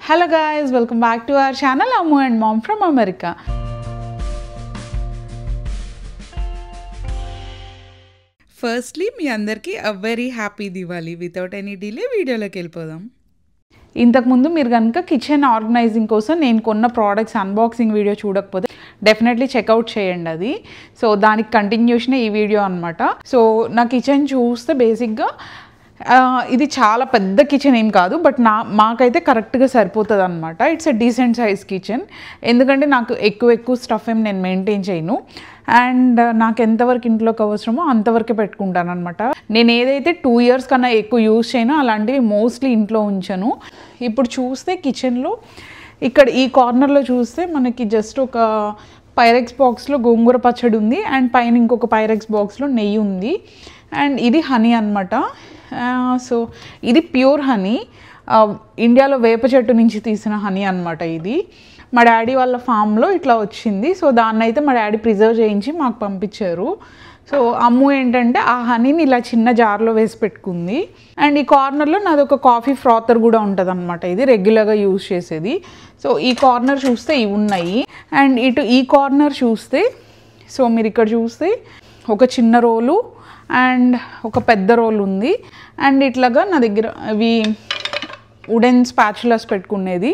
Hello guys, welcome back to our channel Ammu and Mom from America. Firstly, మీ అందరికీ a very happy Diwali. Without any delay వీడియోలోకి వెళ్ళిపోదాం. ఇంతకుముందు మీరు కనుక kitchen organising కోసం నేను కొన్న ప్రోడక్ట్స్ అన్బాక్సింగ్ వీడియో చూడకపోతే డెఫినెట్లీ చెక్అవుట్ చేయండి అది. సో దానికి కంటిన్యూషనే ఈ వీడియో అనమాట. సో నా కిచెన్ చూస్తే బేసిక్గా ఇది చాలా పెద్ద కిచెన్ ఏం కాదు, బట్ మాకైతే కరెక్ట్గా సరిపోతుంది అనమాట. It's a decent size kitchen. ఎందుకంటే నాకు ఎక్కువ స్టఫ్ ఏం నేను మెయింటైన్ చేయను, అండ్ నాకు ఎంతవరకు ఇంట్లోకి అవసరమో అంతవరకే పెట్టుకుంటాను అనమాట. నేను ఏదైతే 2 years కన్నా ఎక్కువ యూజ్ చేయనో అలాంటివి మోస్ట్లీ ఇంట్లో ఉంచాను. ఇప్పుడు చూస్తే కిచెన్లో ఇక్కడ ఈ కార్నర్లో చూస్తే మనకి జస్ట్ ఒక పైరెక్స్ బాక్స్లో గోంగూర పచ్చడి ఉంది, అండ్ పైన ఇంకొక పైరెక్స్ బాక్స్లో నెయ్యి ఉంది, అండ్ ఇది హనీ అనమాట. సో ఇది ప్యూర్ హనీ, ఇండియాలో వేప చెట్టు నుంచి తీసిన హనీ అనమాట. ఇది మా డాడీ వాళ్ళ ఫామ్లో ఇట్లా వచ్చింది. సో దాన్ని అయితే మా డాడీ ప్రిజర్వ్ చేయించి మాకు పంపించారు. సో అమ్ము ఏంటంటే ఆ హనీని ఇలా చిన్న జార్లో వేసి పెట్టుకుంది. అండ్ ఈ కార్నర్లో నాది ఒక కాఫీ ఫ్రాతర్ కూడా ఉంటుంది అనమాట. ఇది రెగ్యులర్గా యూజ్ చేసేది. సో ఈ కార్నర్ చూస్తే ఇవి ఉన్నాయి, అండ్ ఇటు ఈ కార్నర్ చూస్తే సో మీరు ఇక్కడ చూస్తే ఒక చిన్న రోలు అండ్ ఒక పెద్ద రోల్ ఉంది, అండ్ ఇట్లాగా నా దగ్గర ఇవి వుడెన్ స్పాచులర్స్ పెట్టుకునేది.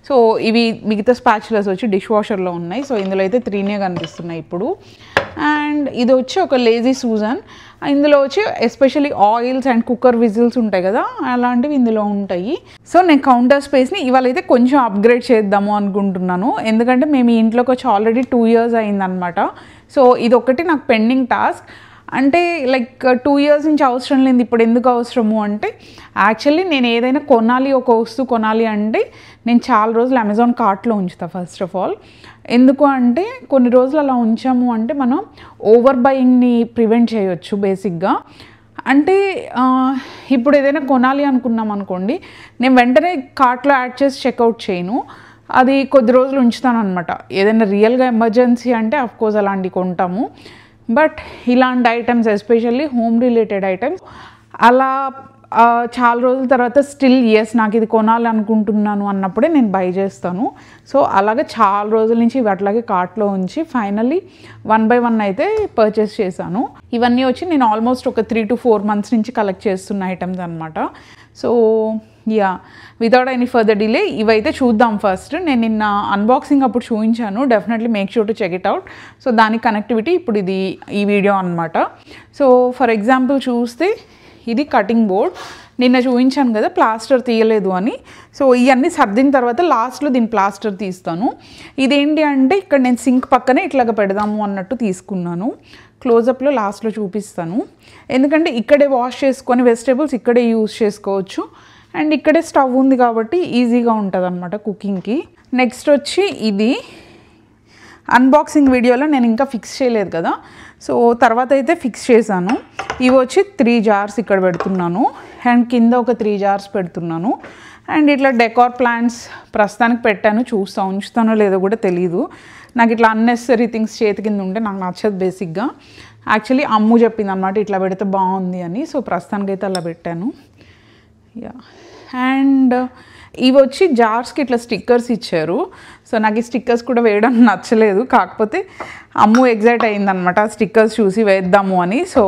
సో ఇవి మిగతా స్పాచులర్స్ వచ్చి డిష్ వాషర్లో ఉన్నాయి. సో ఇందులో అయితే 3 కనిపిస్తున్నాయి ఇప్పుడు. అండ్ ఇది వచ్చి ఒక లేజీ సూజన్. ఇందులో వచ్చి especially oils and cooker whistles ఉంటాయి కదా, అలాంటివి ఇందులో ఉంటాయి. సో నేను కౌంటర్ స్పేస్ని ఇవాళ అయితే కొంచెం అప్గ్రేడ్ చేద్దాము అనుకుంటున్నాను, ఎందుకంటే మేము ఈ ఇంట్లోకి వచ్చి ఆల్రెడీ 2 years అయిందనమాట. సో ఇది ఒకటి నాకు పెండింగ్ టాస్క్. అంటే లైక్ 2 years నుంచి అవసరం లేదు, ఇప్పుడు ఎందుకు అవసరము అంటే యాక్చువల్లీ నేను ఏదైనా కొనాలి, ఒక వస్తువు కొనాలి అంటే నేను చాలా రోజులు అమెజాన్ కార్ట్లో ఉంచుతాను ఫస్ట్ ఆఫ్ ఆల్. ఎందుకు అంటే కొన్ని రోజులు అలా ఉంచాము అంటే మనం ఓవర్ బయింగ్ని ప్రివెంట్ చేయొచ్చు బేసిక్గా. అంటే ఇప్పుడు ఏదైనా కొనాలి అనుకున్నాం అనుకోండి, నేను వెంటనే కార్ట్లో యాడ్ చేసి చెక్అవుట్ చేయను, అది కొద్ది రోజులు ఉంచుతాను అనమాట. ఏదైనా రియల్గా ఎమర్జెన్సీ అంటే అఫ్కోర్స్ అలాంటివి కొంటాము, బట్ ఇలాంటి items especially home related items అలా చాలా రోజుల తర్వాత స్టిల్ నాకు ఇది కొనాలి అనుకుంటున్నాను అన్నప్పుడే నేను బై చేస్తాను. సో అలాగే చాలా రోజుల నుంచి ఇవి అట్లాగే కార్ట్లో ఉంచి ఫైనల్లీ 1 by 1 అయితే పర్చేస్ చేశాను. ఇవన్నీ వచ్చి నేను ఆల్మోస్ట్ ఒక 3 to 4 months నుంచి కలెక్ట్ చేస్తున్న ఐటమ్స్ అనమాట. So without any further delay ఇవైతే చూద్దాం. ఫస్ట్ నేను నిన్న అన్బాక్సింగ్ అప్పుడు చూపించాను, definitely make sure to check it out. So దానికి కనెక్టివిటీ ఇప్పుడు ఇది ఈ వీడియో అనమాట. సో ఫర్ ఎగ్జాంపుల్ చూస్తే ఇది కటింగ్ బోర్డ్. నిన్న చూపించాను కదా ప్లాస్టర్ తీయలేదు అని. సో ఇవన్నీ సర్దిన తర్వాత లాస్ట్లో దీని ప్లాస్టర్ తీస్తాను. ఇదేంటి అంటే ఇక్కడ నేను సింక్ పక్కనే ఇట్లాగా పెడదాము అన్నట్టు తీసుకున్నాను. క్లోజప్లో లాస్ట్లో చూపిస్తాను, ఎందుకంటే ఇక్కడే వాష్ చేసుకొని వెజిటేబుల్స్ ఇక్కడే యూజ్ చేసుకోవచ్చు, అండ్ ఇక్కడే స్టవ్ ఉంది కాబట్టి ఈజీగా ఉంటుంది అనమాట కుకింగ్కి. నెక్స్ట్ వచ్చి ఇది అన్బాక్సింగ్ వీడియోలో నేను ఇంకా ఫిక్స్ చేయలేదు కదా, సో తర్వాత అయితే ఫిక్స్ చేశాను. ఇవి వచ్చి 3 jars ఇక్కడ పెడుతున్నాను, అండ్ కింద ఒక 3 jars పెడుతున్నాను. అండ్ ఇట్లా డెకార్ ప్లాంట్స్ ప్రస్తుతానికి పెట్టాను, ఉంచుతానో లేదో కూడా తెలీదు. నాకు ఇట్లా అన్నెసరీ థింగ్స్ చేతి కింద ఉంటే నాకు నచ్చదు బేసిక్గా. యాక్చువల్లీ అమ్ము చెప్పింది అనమాట ఇట్లా పెడితే బాగుంది అని. సో ప్రస్తుతానికైతే అలా పెట్టాను. అండ్ ఇవి వచ్చి జార్స్కి ఇట్లా స్టిక్కర్స్ ఇచ్చారు. సో నాకు ఈ స్టిక్కర్స్ కూడా వేయడం నచ్చలేదు, కాకపోతే అమ్ము ఎగ్జైట్ అయిందనమాట ఆ స్టిక్కర్స్ చూసి వేద్దాము అని. సో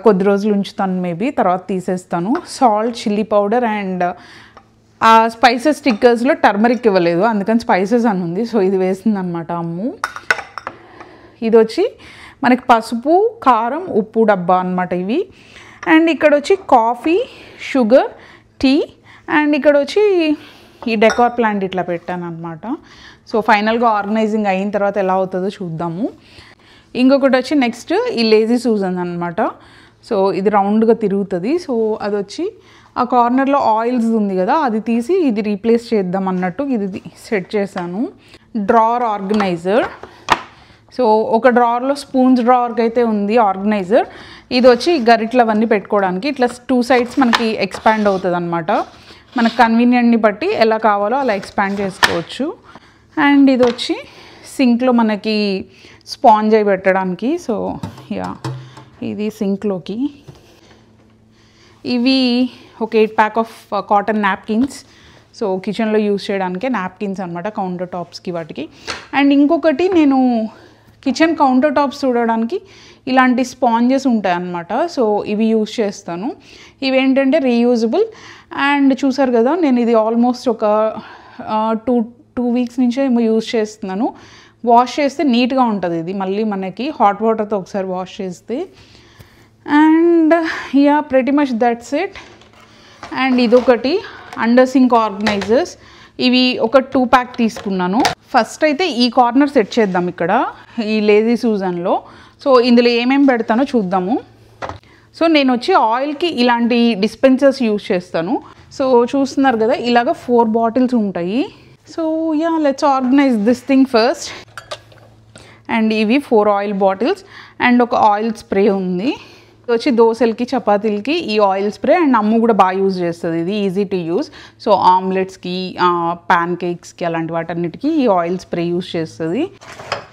కొద్ది రోజులు ఉంచుతాను, మేబీ తర్వాత తీసేస్తాను. సాల్ట్, చిల్లీ పౌడర్ అండ్ ఆ స్పైసెస్ స్టిక్కర్స్లో టర్మరిక్ ఇవ్వలేదు, అందుకని స్పైసెస్ అని ఉంది. సో ఇది వేసిందనమాట అమ్ము. ఇది వచ్చి మనకి పసుపు, కారం, ఉప్పు డబ్బా అనమాట ఇవి. అండ్ ఇక్కడ వచ్చి కాఫీ, షుగర్, టీ, అండ్ ఇక్కడ వచ్చి ఈ డెకార్ ప్లాంట్ ఇట్లా పెట్టాను అనమాట. సో ఫైనల్గా ఆర్గనైజింగ్ అయిన తర్వాత ఎలా అవుతుందో చూద్దాము. ఇంకొకటి వచ్చి నెక్స్ట్ ఈ లేజీ సూజన్ అనమాట. సో ఇది రౌండ్గా తిరుగుతుంది. సో అది వచ్చి ఆ కార్నర్లో ఆయిల్స్ ఉంది కదా, అది తీసి ఇది రీప్లేస్ చేద్దాం అన్నట్టు ఇది సెట్ చేశాను. Drawer organiser. సో ఒక డ్రావర్లో స్పూన్స్ డ్రావర్కి అయితే ఉంది ఆర్గనైజర్. ఇది వచ్చి గరిట్లు అవన్నీ పెట్టుకోవడానికి ఇట్లా 2 sides మనకి ఎక్స్పాండ్ అవుతుంది అనమాట. మనకు కన్వీనియంట్ని బట్టి ఎలా కావాలో అలా ఎక్స్పాండ్ చేసుకోవచ్చు. అండ్ ఇది వచ్చి సింక్లో మనకి స్పాంజ్ అయి పెట్టడానికి. సో ఇది సింక్లోకి. ఇవి ఒక 8 pack of cotton napkins. So కిచెన్లో యూస్ చేయడానికే నాప్కిన్స్ అనమాట, కౌంటర్ టాప్స్కి వాటికి. అండ్ ఇంకొకటి నేను కిచెన్ కౌంటర్ టాప్స్ చూడడానికి ఇలాంటి స్పాంజెస్ ఉంటాయి అన్నమాట. సో ఇవి యూస్ చేస్తాను. ఇవి ఏంటంటే రీయూజబుల్. అండ్ చూసారు కదా, నేను ఇది ఆల్మోస్ట్ ఒక టూ వీక్స్ నుంచే ఏమో యూస్ చేస్తున్నాను. వాష్ చేస్తే నీట్గా ఉంటుంది ఇది, మళ్ళీ మనకి హాట్ వాటర్తో ఒకసారి వాష్ చేస్తే. And yeah pretty much that's it. And ఇదొకటి అండర్ సింక్ ఆర్గనైజర్స్. ఇవి ఒక 2 ప్యాక్ తీసుకున్నాను. ఫస్ట్ అయితే ఈ కార్నర్ సెట్ చేద్దాం ఇక్కడ ఈ లేజీ సూజన్లో. సో ఇందులో ఏమేమి పెడతానో చూద్దాము. సో నేను వచ్చి ఆయిల్కి ఇలాంటి డిస్పెన్సర్స్ యూజ్ చేస్తాను. సో చూస్తున్నారు కదా, ఇలాగ 4 బాటిల్స్ ఉంటాయి. So yeah let's organise this thing first. And ఇవి 4 ఆయిల్ బాటిల్స్ అండ్ ఒక ఆయిల్ స్ప్రే ఉంది. ఇది వచ్చి దోశలకి చపాతీలకి ఈ ఆయిల్ స్ప్రే. అండ్ అమ్ము కూడా బాగా యూజ్ చేస్తుంది, ఇది ఈజీ టు యూజ్. సో ఆమ్లెట్స్కి, ప్యాన్ కేక్స్కి అలాంటి వాటన్నిటికీ ఈ ఆయిల్ స్ప్రే యూజ్ చేస్తుంది.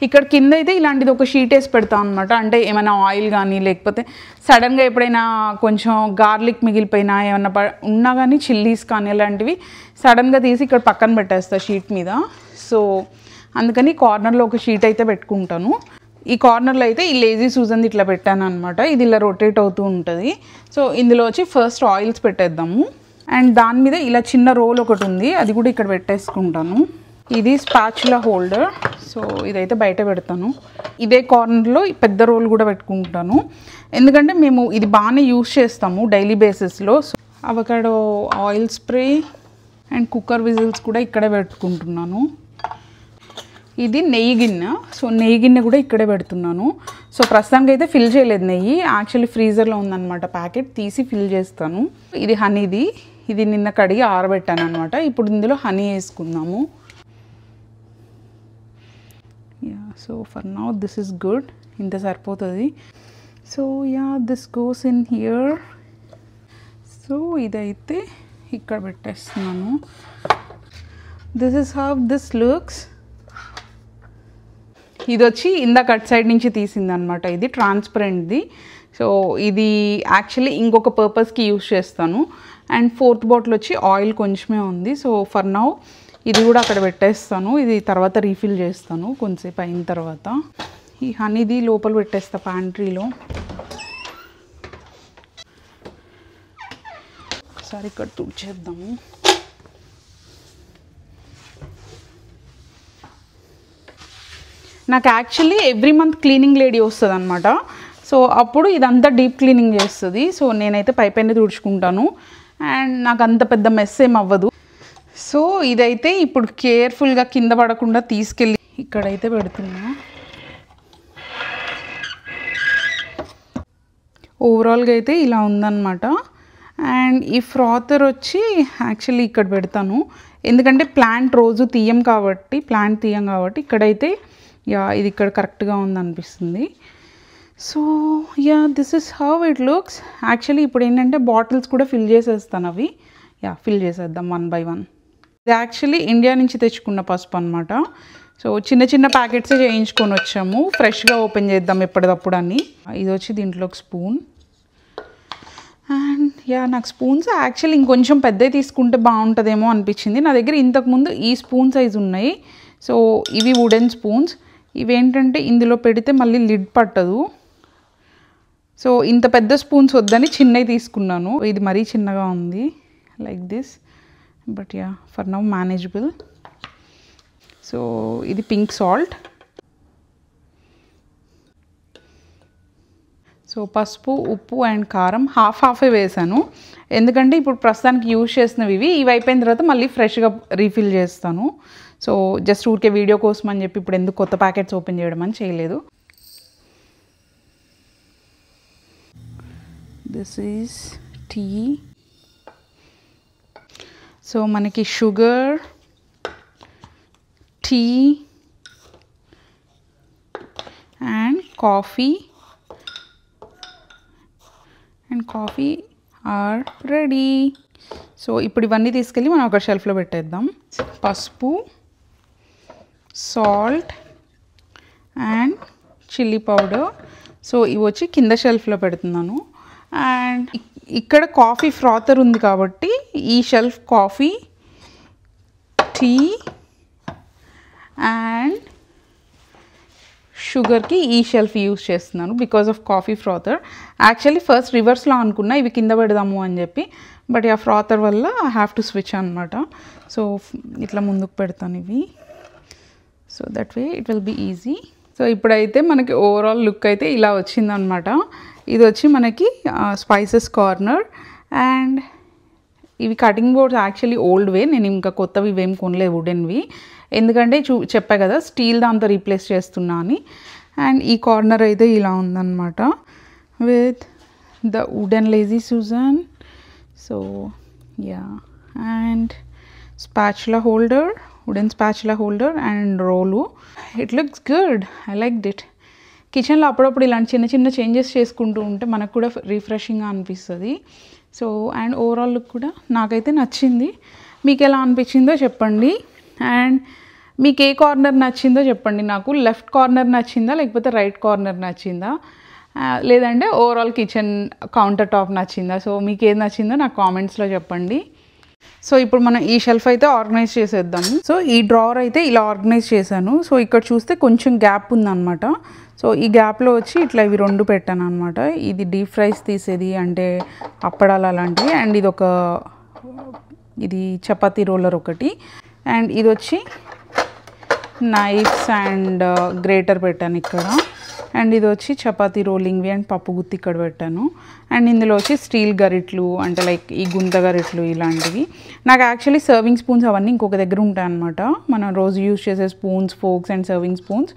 ఇక్కడ కింద అయితే ఇలాంటిది ఒక షీట్ వేసి పెడతాం అనమాట. అంటే ఏమైనా ఆయిల్ కానీ లేకపోతే సడన్గా ఎప్పుడైనా కొంచెం గార్లిక్ మిగిలిపోయినా ఏమన్నా ఉన్నా కానీ చిల్లీస్ కానీ అలాంటివి సడన్గా తీసి ఇక్కడ పక్కన పెట్టేస్తా షీట్ మీద. సో అందుకని కార్నర్లో ఒక షీట్ అయితే పెట్టుకుంటాను. ఈ కార్నర్లో అయితే ఈ లేజీ సూజన్ ఇట్లా పెట్టాను అనమాట. ఇది ఇలా రొటేట్ అవుతూ ఉంటుంది. సో ఇందులో వచ్చి ఫస్ట్ ఆయిల్స్ పెట్టేద్దాము. అండ్ దాని మీద ఇలా చిన్న రోల్ ఒకటి ఉంది, అది కూడా ఇక్కడ పెట్టేసుకుంటాను. ఇది స్పాచులా హోల్డర్. సో ఇదైతే బయట పెడతాను. ఇదే కార్నర్లో పెద్ద రోల్ కూడా పెట్టుకుంటాను, ఎందుకంటే మేము ఇది బాగానే యూస్ చేస్తాము డైలీ బేసిస్లో. So avocado oil spray and cooker whistles కూడా ఇక్కడే పెట్టుకుంటున్నాను. ఇది నెయ్యి గిన్నె. సో నెయ్యి గిన్నె కూడా ఇక్కడే పెడుతున్నాను. సో ప్రస్తుతానికి అయితే ఫిల్ చేయలేదు నెయ్యి, యాక్చువల్లీ ఫ్రీజర్లో ఉందన్నమాట, ప్యాకెట్ తీసి ఫిల్ చేస్తాను. ఇది హనీది, ఇది నిన్న కడిగి ఆరబెట్టాను అనమాట. ఇప్పుడు ఇందులో హనీ వేసుకుందాము. Yeah so for now this is good, ఇంత సరిపోతుంది. So yeah this goes in here. So ఇదైతే ఇక్కడ పెట్టేస్తున్నాను. This is how this looks. ఇది వచ్చి ఇందాక అట్ సైడ్ నుంచి తీసింది అనమాట, ఇది ట్రాన్స్పరెంట్ది. సో ఇది యాక్చువల్లీ ఇంకొక పర్పస్కి యూస్ చేస్తాను. అండ్ 4th బాటిల్ వచ్చి ఆయిల్ కొంచెమే ఉంది. సో ఫర్ నౌ ఇది కూడా అక్కడ పెట్టేస్తాను, ఇది తర్వాత రీఫిల్ చేస్తాను కొంచెంసేపు అయిన తర్వాత. ఈ హనీది లోపల పెట్టేస్తా ప్యాంట్రీలో. ఒకసారి ఇక్కడ తుడిచేద్దాము. నాకు actually every month cleaning lady వస్తుంది అనమాట. సో అప్పుడు ఇదంతా డీప్ క్లీనింగ్ చేస్తుంది. సో నేనైతే పైపైన తుడుచుకుంటాను అండ్ నాకు అంత పెద్ద మెస్ ఏం అవ్వదు. సో ఇదైతే ఇప్పుడు కేర్ఫుల్గా కింద పడకుండా తీసుకెళ్ళి ఇక్కడైతే పెడుతున్నా. ఓవరాల్గా అయితే ఇలా ఉందన్నమాట. అండ్ ఈ ఫ్రాతర్ వచ్చి యాక్చువల్లీ ఇక్కడ పెడతాను, ఎందుకంటే ప్లాంట్ రోజు తీయం కాబట్టి ఇక్కడైతే యా ఇది ఇక్కడ కరెక్ట్గా ఉందనిపిస్తుంది. So yeah this is how it looks. Actually ఇప్పుడు ఏంటంటే బాటిల్స్ కూడా ఫిల్ చేసేస్తాను అవి. యా ఫిల్ చేసేద్దాం 1 by 1. ఇది యాక్చువల్లీ ఇండియా నుంచి తెచ్చుకున్న పసుపు అనమాట. సో చిన్న చిన్న ప్యాకెట్సే చేయించుకొని వచ్చాము, ఫ్రెష్గా ఓపెన్ చేద్దాం ఎప్పటికప్పుడు అని. ఇది వచ్చి దీంట్లో ఒక స్పూన్. అండ్ యా నాకు స్పూన్స్ యాక్చువల్లీ ఇంకొంచెం పెద్దవి తీసుకుంటే బాగుంటుందేమో అనిపించింది. నా దగ్గర ఇంతకుముందు ఈ స్పూన్ సైజ్ ఉన్నాయి. సో ఇవి వుడెన్ స్పూన్స్. ఇవేంటంటే ఇందులో పెడితే మళ్ళీ లిడ్ పట్టదు. సో ఇంత పెద్ద స్పూన్స్ వద్దని చిన్నవి తీసుకున్నాను. ఇది మరీ చిన్నగా ఉంది like this, but yeah for now manageable. So ఇది పింక్ సాల్ట్. సో పసుపు, ఉప్పు అండ్ కారం హాఫే వేసాను, ఎందుకంటే ఇప్పుడు ప్రస్తుతానికి యూజ్ చేసినవి ఇవి అయిపోయిన తర్వాత మళ్ళీ ఫ్రెష్గా రీఫిల్ చేస్తాను. సో జస్ట్ ఊరికే వీడియో కోసం అని చెప్పి ఇప్పుడు ఎందుకు కొత్త ప్యాకెట్స్ ఓపెన్ చేయడం అని చేయలేదు. This is tea. సో మనకి sugar, tea and coffee are ready. So ఇప్పుడు ఇవన్నీ తీసుకెళ్ళి మనం ఒక షెల్ఫ్లో పెట్టేద్దాం. పసుపు, salt and chilli powder. So ఇవి వచ్చి కింద షెల్ఫ్లో పెడుతున్నాను. అండ్ ఇక్కడ కాఫీ ఫ్రాతర్ ఉంది కాబట్టి ఈ షెల్ఫ్ కాఫీ, టీ అండ్ షుగర్కి ఈ షెల్ఫ్ యూస్ చేస్తున్నాను because of coffee frother. Actually first రివర్స్లో అనుకున్నా ఇవి కింద పెడదాము అని చెప్పి, బట్ ఆ ఫ్రాతర్ వల్ల ఐ హ్యావ్ టు స్విచ్ అనమాట. సో ఇట్లా ముందుకు పెడతాను ఇవి, so that way it will be easy. So ఇప్పుడైతే మనకి ఓవరాల్ లుక్ అయితే ఇలా వచ్చిందనమాట. ఇది వచ్చి మనకి స్పైసెస్ కార్నర్. అండ్ ఇవి కటింగ్ బోర్డ్స్ యాక్చువల్లీ ఓల్డ్ వే, నేను ఇంకా కొత్తవి ఇవేం కొనలేదు వుడెన్వి, ఎందుకంటే చెప్పా కదా స్టీల్ దాంతో రీప్లేస్ చేస్తున్నా అని. అండ్ ఈ కార్నర్ అయితే ఇలా ఉందన్నమాట with the wooden lazy Susan. So yeah, and spatula holder, wooden spatula holder and role. It looks good, I like it. కిచెన్లో అప్పుడప్పుడు ఇలాంటి చిన్న చిన్న చేంజెస్ చేసుకుంటూ ఉంటే మనకు కూడా రిఫ్రెషింగ్గా అనిపిస్తుంది. సో అండ్ ఓవరాల్ లుక్ కూడా నాకైతే నచ్చింది. మీకు ఎలా అనిపించిందో చెప్పండి. అండ్ మీకు ఏ కార్నర్ నచ్చిందో చెప్పండి. నాకు లెఫ్ట్ కార్నర్ నచ్చిందా లేకపోతే రైట్ కార్నర్ నచ్చిందా, లేదంటే ఓవరాల్ కిచెన్ కౌంటర్ టాప్ నచ్చిందా? సో మీకు ఏది నచ్చిందో నాకు కామెంట్స్లో చెప్పండి. సో ఇప్పుడు మనం ఈ షెల్ఫ్ అయితే ఆర్గనైజ్ చేసేద్దాము. సో ఈ డ్రావర్ అయితే ఇలా ఆర్గనైజ్ చేశాను. సో ఇక్కడ చూస్తే కొంచెం గ్యాప్ ఉందన్నమాట. సో ఈ గ్యాప్లో వచ్చి ఇట్లా ఇవి రెండు పెట్టాను అనమాట. ఇది డీప్ ఫ్రైస్ తీసేది అంటే అప్పడాలు అలాంటివి, అండ్ ఇది చపాతీ రోలర్ ఒకటి, అండ్ ఇది వచ్చి నైఫ్స్ అండ్ గ్రేటర్ పెట్టాను ఇక్కడ. అండ్ ఇది వచ్చి చపాతీ రోలింగ్వి అండ్ పప్పు గుత్తి ఇక్కడ పెట్టాను. అండ్ ఇందులో వచ్చి స్టీల్ గరిట్లు అంటే లైక్ ఈ గుంత గరిట్లు ఇలాంటివి. నాకు యాక్చువల్లీ సర్వింగ్ స్పూన్స్ అవన్నీ ఇంకొక దగ్గర ఉంటాయన్నమాట. మనం రోజు యూజ్ చేసే spoons, forks and serving spoons,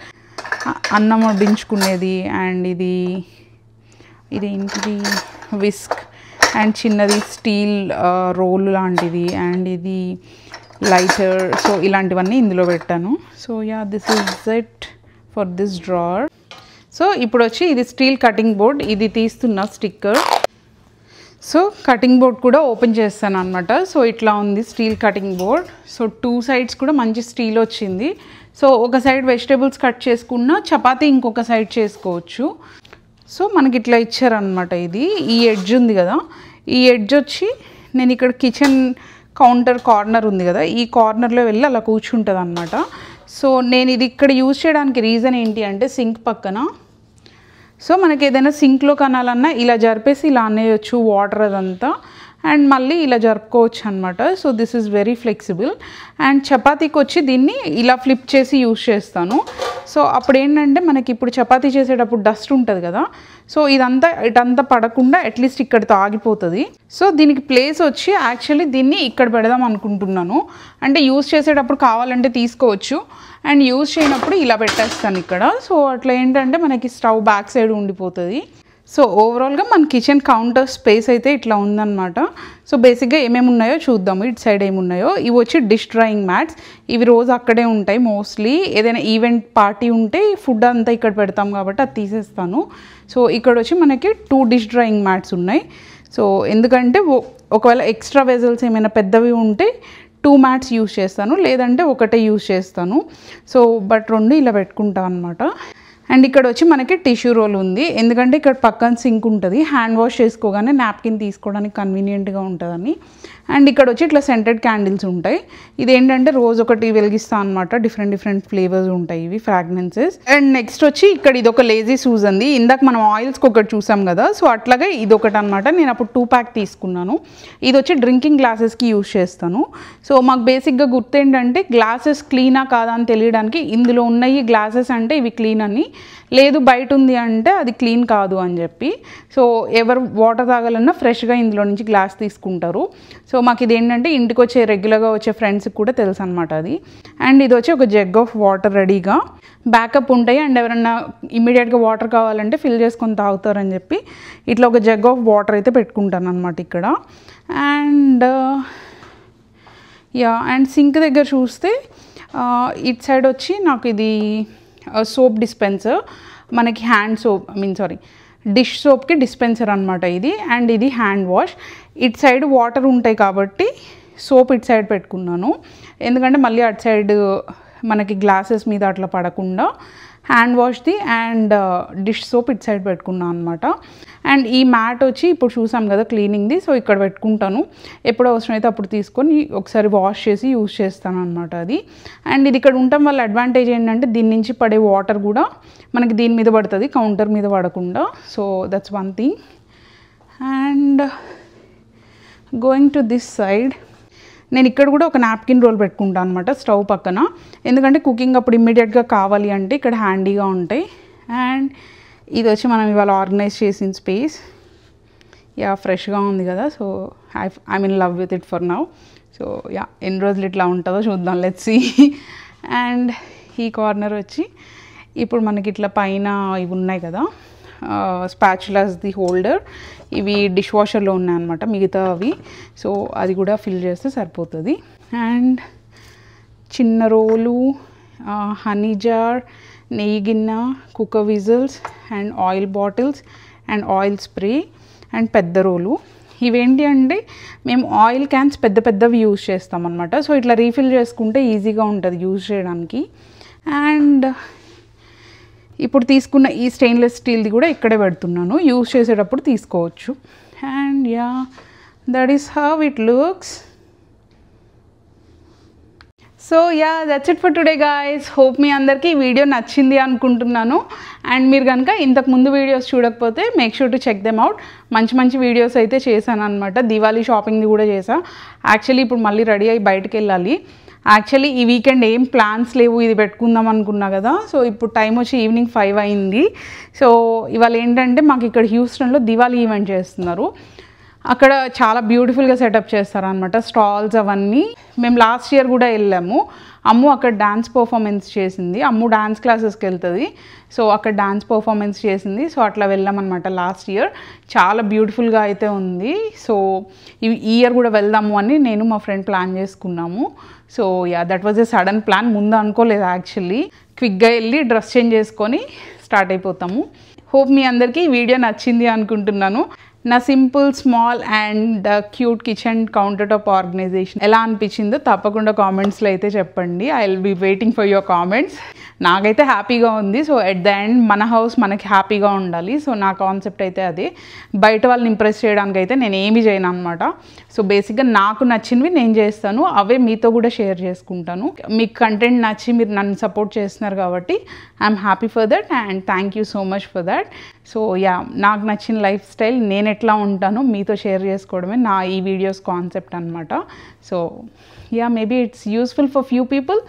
అన్నం వడ్డించుకునేది, అండ్ ఇదేంటిది విస్క్, అండ్ చిన్నది స్టీల్ రోల్ లాంటిది, అండ్ ఇది లైటర్. సో ఇలాంటివన్నీ ఇందులో పెట్టాను. So yeah, this is it for this drawer. So ఇప్పుడు వచ్చి ఇది స్టీల్ కటింగ్ బోర్డ్, ఇది తీస్తున్న స్టిక్కర్. సో కటింగ్ బోర్డ్ కూడా ఓపెన్ చేస్తాను అనమాట. సో ఇట్లా ఉంది steel cutting board. So 2 sides కూడా మంచి స్టీల్ వచ్చింది. సో ఒక సైడ్ వెజిటేబుల్స్ కట్ చేసుకున్న చపాతీ ఇంకొక సైడ్ చేసుకోవచ్చు. సో మనకి ఇట్లా ఇచ్చారనమాట. ఇది ఈ ఎడ్జ్ ఉంది కదా, ఈ ఎడ్జ్ వచ్చి నేను ఇక్కడ కిచెన్ కౌంటర్ కార్నర్ ఉంది కదా, ఈ కార్నర్లో వెళ్ళి అలా కూర్చుంటుంది అనమాట. సో నేను ఇది ఇక్కడ యూజ్ చేయడానికి రీజన్ ఏంటి అంటే సింక్ పక్కన. సో మనకి ఏదైనా సింక్లో కనాలన్నా ఇలా జరిపేసి ఇలా అనేయచ్చు వాటర్ అదంతా, అండ్ మళ్ళీ ఇలా జరుపుకోవచ్చు అనమాట. So this is very flexible. And చపాతీకి వచ్చి దీన్ని ఇలా ఫ్లిప్ చేసి యూజ్ చేస్తాను. సో అప్పుడు ఏంటంటే మనకి ఇప్పుడు చపాతీ చేసేటప్పుడు డస్ట్ ఉంటుంది కదా, సో ఇటంతా పడకుండా అట్లీస్ట్ ఇక్కడితో ఆగిపోతుంది. సో దీనికి ప్లేస్ వచ్చి యాక్చువల్లీ దీన్ని ఇక్కడ పెడదాం అనుకుంటున్నాను. అంటే యూజ్ చేసేటప్పుడు కావాలంటే తీసుకోవచ్చు, అండ్ యూజ్ చేయనప్పుడు ఇలా పెట్టేస్తాను ఇక్కడ. సో అట్లా ఏంటంటే మనకి స్టవ్ బ్యాక్ సైడ్ ఉండిపోతుంది. సో ఓవరాల్గా మన కిచెన్ కౌంటర్ స్పేస్ అయితే ఇట్లా ఉందన్నమాట. సో బేసిక్గా ఏమేమి ఉన్నాయో చూద్దాము. ఇటు సైడ్ ఏమున్నాయో, ఇవి వచ్చి డిష్ డ్రాయింగ్ మ్యాట్స్. ఇవి రోజు అక్కడే ఉంటాయి మోస్ట్లీ. ఏదైనా ఈవెంట్ పార్టీ ఉంటే ఫుడ్ అంతా ఇక్కడ పెడతాం కాబట్టి అది తీసేస్తాను. సో ఇక్కడ వచ్చి మనకి 2 డిష్ డ్రాయింగ్ మ్యాట్స్ ఉన్నాయి. సో ఎందుకంటే ఒకవేళ ఎక్స్ట్రా వెజల్స్ ఏమైనా పెద్దవి ఉంటే 2 మ్యాట్స్ యూజ్ చేస్తాను, లేదంటే ఒకటే యూజ్ చేస్తాను. సో బట్ 2 ఇలా పెట్టుకుంటాను అనమాట. అండ్ ఇక్కడ వచ్చి మనకి టిష్యూ రోల్ ఉంది, ఎందుకంటే ఇక్కడ పక్కన సింక్ ఉంటుంది, హ్యాండ్ వాష్ చేసుకోగానే నాప్కిన్ తీసుకోవడానికి కన్వీనియంట్గా ఉంటుందని. అండ్ ఇక్కడ వచ్చి ఇట్లా సెంటెడ్ క్యాండిల్స్ ఉంటాయి. ఇదేంటంటే రోజు ఒకటి వెలిగిస్తాను అనమాట. డిఫరెంట్ ఫ్లేవర్స్ ఉంటాయి ఇవి, ఫ్రాగ్రెన్సెస్. అండ్ నెక్స్ట్ వచ్చి ఇక్కడ ఇదొక లేజీ సూజ్ ఉంది. ఇందాక మనం ఆయిల్స్కి ఒకటి చూసాం కదా, సో అట్లాగే ఇదొకటి అనమాట. నేను అప్పుడు 2 ప్యాక్ తీసుకున్నాను. ఇది వచ్చి డ్రింకింగ్ గ్లాసెస్కి యూజ్ చేస్తాను. సో మాకు బేసిక్గా గుర్తు ఏంటంటే గ్లాసెస్ క్లీనా కాదా అని తెలియడానికి ఇందులో ఉన్నాయి గ్లాసెస్ అంటే ఇవి క్లీన్ అని, లేదు బయట ఉంది అంటే అది క్లీన్ కాదు అని చెప్పి. సో ఎవరు వాటర్ తాగాలన్నా ఫ్రెష్గా ఇందులో నుంచి గ్లాస్ తీసుకుంటారు. సో మాకు ఇది ఏంటంటే ఇంటికి వచ్చే రెగ్యులర్గా వచ్చే ఫ్రెండ్స్కి కూడా తెలుసు అనమాట అది. అండ్ ఇది వచ్చి ఒక జగ్ ఆఫ్ వాటర్ రెడీగా బ్యాకప్ ఉంటాయి, అండ్ ఎవరన్నా ఇమీడియట్గా వాటర్ కావాలంటే ఫిల్ చేసుకొని తాగుతారని చెప్పి ఇట్లా ఒక జగ్ ఆఫ్ వాటర్ అయితే పెట్టుకుంటాను అనమాట ఇక్కడ. అండ్ అండ్ సింక్ దగ్గర చూస్తే ఇటు సైడ్ వచ్చి నాకు ఇది సోప్ డిస్పెన్సర్, మనకి హ్యాండ్ సోప్ డిష్ సోప్కి డిస్పెన్సర్ అనమాట ఇది. అండ్ ఇది హ్యాండ్ వాష్. ఇటు సైడ్ వాటర్ ఉంటాయి కాబట్టి సోప్ ఇటు సైడ్ పెట్టుకున్నాను, ఎందుకంటే మళ్ళీ అటు సైడ్ మనకి గ్లాసెస్ మీద అట్లా పడకుండా. హ్యాండ్ వాష్ది అండ్ డిష్ సోప్ ఇటు సైడ్ పెట్టుకున్నాను అనమాట. అండ్ ఈ మ్యాట్ వచ్చి ఇప్పుడు చూసాం కదా క్లీనింగ్ది, సో ఇక్కడ పెట్టుకుంటాను. ఎప్పుడు అవసరమైతే అప్పుడు తీసుకొని ఒకసారి వాష్ చేసి యూజ్ చేస్తాను అనమాట అది. అండ్ ఇది ఇక్కడ ఉండటం వల్ల అడ్వాంటేజ్ ఏంటంటే దీని నుంచి పడే వాటర్ కూడా మనకి దీని మీద పడుతుంది, కౌంటర్ మీద పడకుండా. So that's one thing. And going to this side, నేను ఇక్కడ కూడా ఒక నాప్కిన్ రోల్ పెట్టుకుంటాను అనమాట స్టవ్ పక్కన, ఎందుకంటే కుకింగ్ అప్పుడు ఇమ్మీడియట్గా కావాలి అంటే ఇక్కడ హ్యాండీగా ఉంటాయి. అండ్ ఇది వచ్చి మనం ఇవాళ ఆర్గనైజ్ చేసిన స్పేస్. యా ఫ్రెష్గా ఉంది కదా, so I'm in love with it for now. So yeah ఎన్ని రోజులు ఇట్లా ఉంటుందో చూద్దాం, లెట్స్ సీ. అండ్ ఈ కార్నర్ వచ్చి ఇప్పుడు మనకి ఇట్లా పైన ఇవి ఉన్నాయి కదా స్పాచులాస్ ది హోల్డర్, ఇవి డిష్ వాషర్లో ఉన్నాయన్నమాట మిగతా అవి. సో అది కూడా ఫిల్ చేస్తే సరిపోతుంది. అండ్ చిన్న రోలు, హనీ జార్, నెయ్యి గిన్నె, cooker whistles and oil bottles and oil spray and పెద్ద రోలు. ఇవేంటి అంటే మేము ఆయిల్ క్యాన్స్ పెద్ద పెద్దవి యూజ్ చేస్తాం అనమాట. సో ఇట్లా రీఫిల్ చేసుకుంటే ఈజీగా ఉంటుంది యూజ్ చేయడానికి. అండ్ ఇప్పుడు తీసుకున్న ఈ స్టెయిన్లెస్ స్టీల్ది కూడా ఇక్కడే పెడుతున్నాను, యూజ్ చేసేటప్పుడు తీసుకోవచ్చు. And yeah that is how it looks. So yeah that's it for today guys. Hope మీ అందరికీ ఈ వీడియో నచ్చింది అనుకుంటున్నాను. అండ్ మీరు కనుక ఇంతకు ముందు వీడియోస్ చూడకపోతే make sure to check them out. మంచి మంచి వీడియోస్ అయితే చేశాను అనమాట. దివాళీ షాపింగ్ది కూడా చేసా. యాక్చువల్లీ ఇప్పుడు మళ్ళీ రెడీ అయ్యి బయటకు వెళ్ళాలి. యాక్చువల్లీ ఈ వీకెండ్ ఏం ప్లాన్స్ లేవు, ఇది పెట్టుకుందాం అనుకున్నా కదా. సో ఇప్పుడు టైం వచ్చి ఈవినింగ్ 5 అయింది. సో ఇవాళ ఏంటంటే మాకు ఇక్కడ హ్యూస్టన్లో దివాళీ ఈవెంట్ చేస్తున్నారు. అక్కడ చాలా బ్యూటిఫుల్గా సెటప్ చేస్తారనమాట స్టాల్స్ అవన్నీ. మేము లాస్ట్ ఇయర్ కూడా వెళ్ళాము. అమ్ము అక్కడ డాన్స్ పర్ఫార్మెన్స్ చేసింది. అమ్ము డాన్స్ క్లాసెస్కి వెళ్తుంది, సో అక్కడ డాన్స్ పర్ఫార్మెన్స్ చేసింది. సో అట్లా వెళ్ళామన్నమాట లాస్ట్ ఇయర్. చాలా బ్యూటిఫుల్గా అయితే ఉంది. సో ఈ ఇయర్ కూడా వెళ్దాము అని నేను మా ఫ్రెండ్ ప్లాన్ చేసుకున్నాము. So yeah that was a sudden plan, ముందు అనుకోలేదు యాక్చువల్లీ. క్విక్గా వెళ్ళి డ్రెస్ చేంజ్ చేసుకొని స్టార్ట్ అయిపోతాము. హోప్ మీ అందరికీ ఈ వీడియో నచ్చింది అనుకుంటున్నాను. నా simple small and cute kitchen counter top organization ఎలా అనిపించిందో తప్పకుండా కామెంట్స్లో అయితే చెప్పండి. I will be waiting for your comments. నాకైతే హ్యాపీగా ఉంది. సో ఎట్ ద ఎండ్ మన హౌస్ మనకి హ్యాపీగా ఉండాలి. సో నా కాన్సెప్ట్ అయితే అదే. బయట వాళ్ళని ఇంప్రెస్ చేయడానికి అయితే నేను ఏమీ చేయను అనమాట. సో బేసిక్గా నాకు నచ్చినవి నేను చేస్తాను, అవే మీతో కూడా షేర్ చేసుకుంటాను. మీకు కంటెంట్ నచ్చి మీరు నన్ను సపోర్ట్ చేస్తున్నారు కాబట్టి I'm happy for that and thank you so much for that. So yeah నాకు నచ్చిన లైఫ్ స్టైల్ నేను ఎట్లా ఉంటానో మీతో షేర్ చేసుకోవడమే నా ఈ వీడియోస్ కాన్సెప్ట్ అనమాట. So yeah maybe it's useful for few people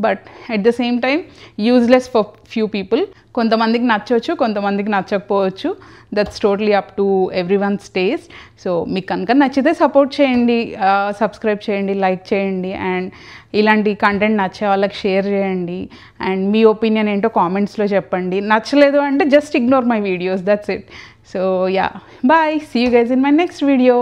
but at the same time useless for few people. కొంతమందికి నచ్చవచ్చు, కొంతమందికి నచ్చకపోవచ్చు. That's totally up to everyone's taste. So మీకు కనుక నచ్చితే సపోర్ట్ చేయండి, సబ్స్క్రైబ్ చేయండి, లైక్ చేయండి అండ్ ఇలాంటి కంటెంట్ నచ్చే వాళ్ళకి షేర్ చేయండి. అండ్ మీ ఒపీనియన్ ఏంటో కామెంట్స్లో చెప్పండి. నచ్చలేదు అంటే just ignore my videos, that's it. So yeah bye, see you guys in my next video.